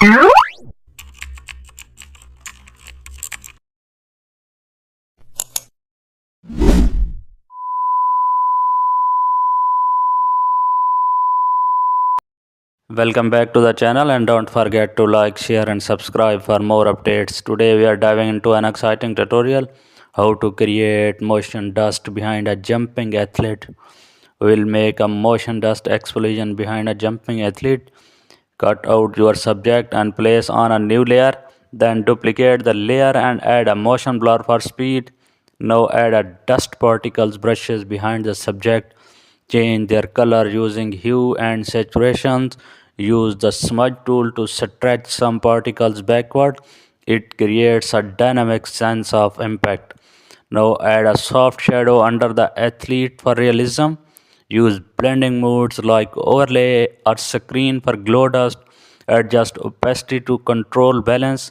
Welcome back to the channel, and don't forget to like, share and subscribe for more updates. Today we are diving into an exciting tutorial, how to create motion dust behind a jumping athlete. We'll make a motion dust explosion behind a jumping athlete. Cut out your subject and place on a new layer. Then duplicate the layer and add a motion blur for speed. Now add a dust particles brushes behind the subject. Change their color using hue and saturations. Use the smudge tool to stretch some particles backward. It creates a dynamic sense of impact. Now add a soft shadow under the athlete for realism. Use blending modes like overlay or screen for glow dust. Adjust opacity to control balance.